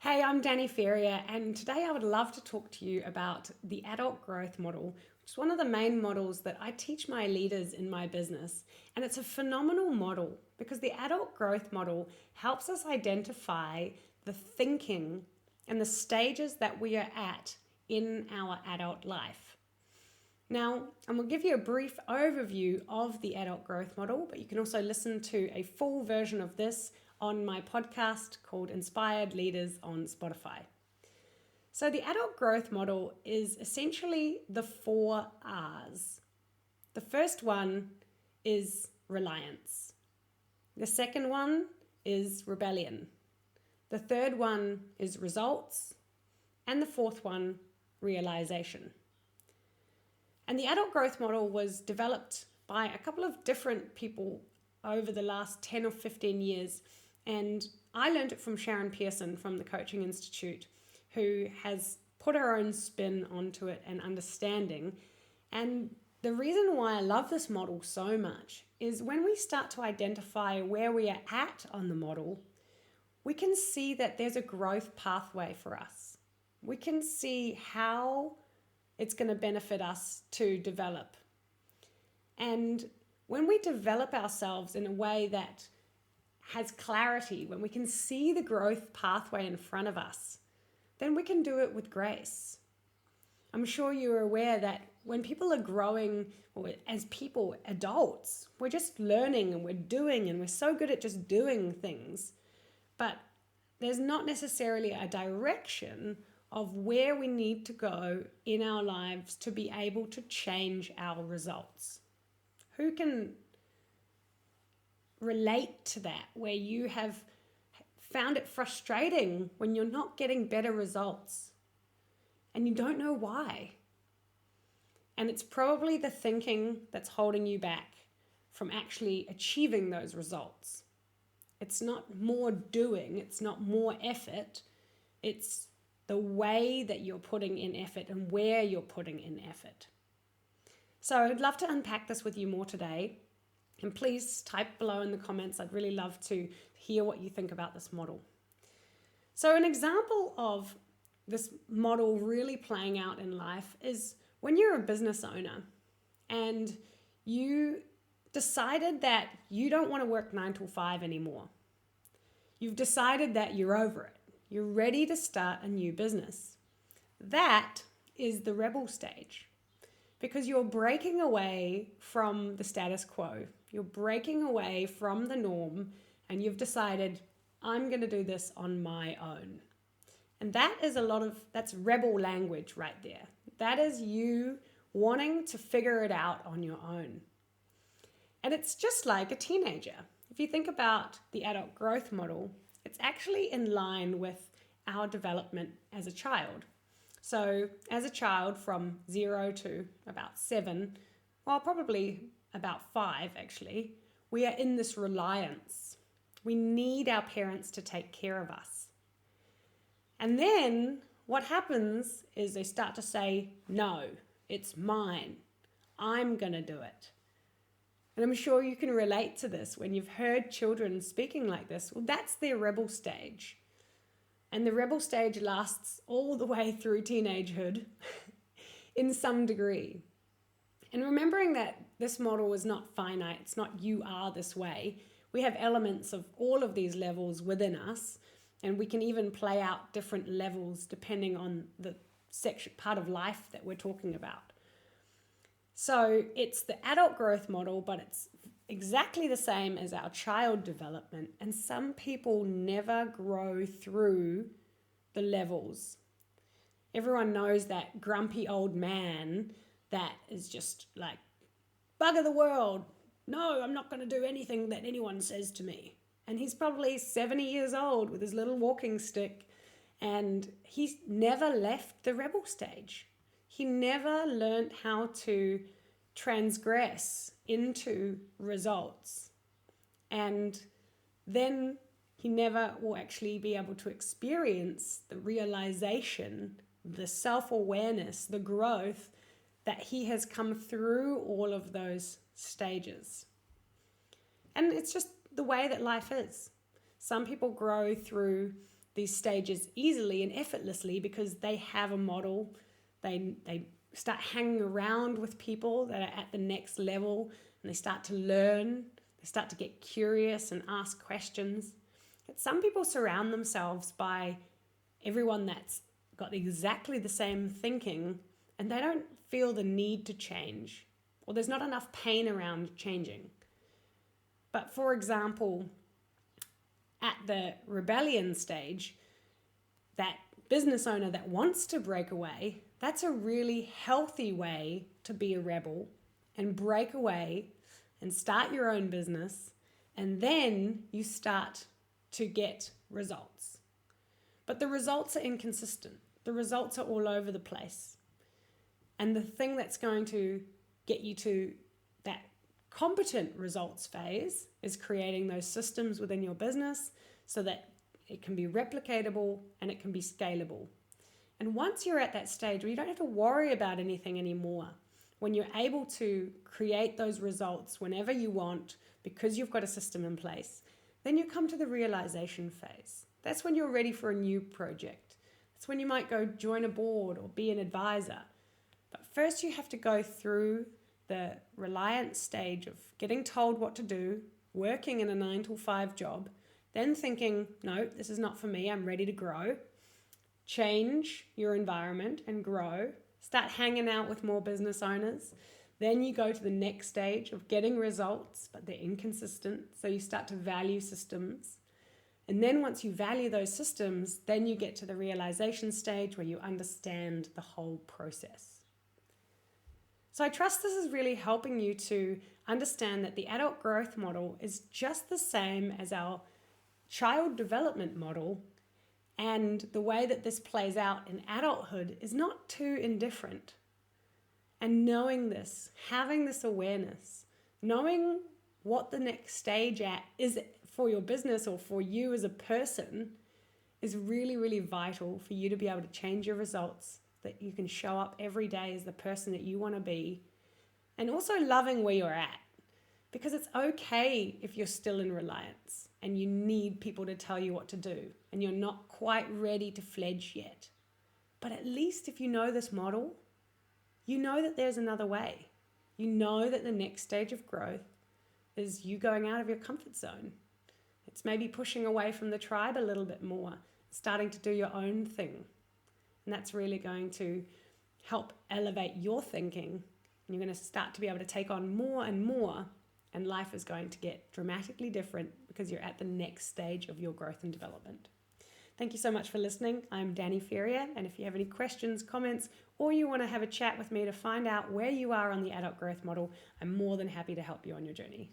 Hey, I'm Danny Ferrier, and today I would love to talk to you about the adult growth model, which is one of the main models that I teach my leaders in my business. And it's a phenomenal model because the adult growth model helps us identify the thinking and the stages that we are at in our adult life. Now, I'm going to give you a brief overview of the adult growth model, but you can also listen to a full version of this on my podcast called Inspired Leaders on Spotify. So the adult growth model is essentially the 4 R's. The first one is reliance. The second one is rebellion. The third one is results. And the fourth one, realization. And the adult growth model was developed by a couple of different people over the last 10 or 15 years. And I learned it from Sharon Pearson from the Coaching Institute, who has put her own spin onto it and understanding. And the reason why I love this model so much is when we start to identify where we are at on the model, we can see that there's a growth pathway for us. We can see how it's going to benefit us to develop. And when we develop ourselves in a way that has clarity, when we can see the growth pathway in front of us, then we can do it with grace. I'm sure you're aware that when people are growing, or as people, adults, we're just learning and we're doing, and we're so good at just doing things. But there's not necessarily a direction of where we need to go in our lives to be able to change our results. Who can relate to that, where you have found it frustrating when you're not getting better results and you don't know why? And it's probably the thinking that's holding you back from actually achieving those results. It's not more doing, it's not more effort, it's the way that you're putting in effort and where you're putting in effort. So I'd love to unpack this with you more today. And please type below in the comments. I'd really love to hear what you think about this model. So an example of this model really playing out in life is when you're a business owner and you decided that you don't want to work 9 to 5 anymore. You've decided that you're over it. You're ready to start a new business. That is the rebel stage, because you're breaking away from the status quo. You're breaking away from the norm, and you've decided, I'm going to do this on my own. And that is that's rebel language right there. That is you wanting to figure it out on your own. And it's just like a teenager. If you think about the adult growth model, it's actually in line with our development as a child. So as a child from 0 to about 7, well, probably about 5 actually, we are in this reliance. We need our parents to take care of us. And then what happens is they start to say, no, it's mine. I'm going to do it. And I'm sure you can relate to this when you've heard children speaking like this. Well, that's their rebel stage. And the rebel stage lasts all the way through teenagehood in some degree. And remembering that this model is not finite, it's not you are this way. We have elements of all of these levels within us, and we can even play out different levels depending on the part of life that we're talking about. So it's the adult growth model, but it's exactly the same as our child development. And some people never grow through the levels. Everyone knows that grumpy old man that is just like, bugger the world. No, I'm not going to do anything that anyone says to me. And he's probably 70 years old with his little walking stick. And he's never left the rebel stage. He never learned how to transgress into results. And then he never will actually be able to experience the realization, the self-awareness, the growth that he has come through all of those stages. And it's just the way that life is. Some people grow through these stages easily and effortlessly because they have a model. They start hanging around with people that are at the next level, and they start to learn. They start to get curious and ask questions. But some people surround themselves by everyone that's got exactly the same thinking, and they don't feel the need to change, or there's not enough pain around changing. But for example, at the rebellion stage, that business owner that wants to break away, that's a really healthy way to be a rebel and break away and start your own business, and then you start to get results. But the results are inconsistent. The results are all over the place. And the thing that's going to get you to that competent results phase is creating those systems within your business so that it can be replicatable and it can be scalable. And once you're at that stage where you don't have to worry about anything anymore, when you're able to create those results whenever you want because you've got a system in place, then you come to the realization phase. That's when you're ready for a new project. That's when you might go join a board or be an advisor. But first you have to go through the reliance stage of getting told what to do, working in a 9-to-5 job, then thinking, no, this is not for me, I'm ready to grow. Change your environment and grow. Start hanging out with more business owners. Then you go to the next stage of getting results, but they're inconsistent. So you start to value systems. And then once you value those systems, then you get to the realization stage where you understand the whole process. So I trust this is really helping you to understand that the adult growth model is just the same as our child development model, and the way that this plays out in adulthood is not too indifferent. And knowing this, having this awareness, knowing what the next stage is for your business or for you as a person is really, really vital for you to be able to change your results, that you can show up every day as the person that you want to be, and also loving where you're at. Because it's okay if you're still in reliance and you need people to tell you what to do and you're not quite ready to fledge yet. But at least if you know this model, you know that there's another way. You know that the next stage of growth is you going out of your comfort zone. It's maybe pushing away from the tribe a little bit more, starting to do your own thing. And that's really going to help elevate your thinking. And you're going to start to be able to take on more and more. And life is going to get dramatically different because you're at the next stage of your growth and development. Thank you so much for listening. I'm Danny Ferrier. And if you have any questions, comments, or you want to have a chat with me to find out where you are on the adult growth model, I'm more than happy to help you on your journey.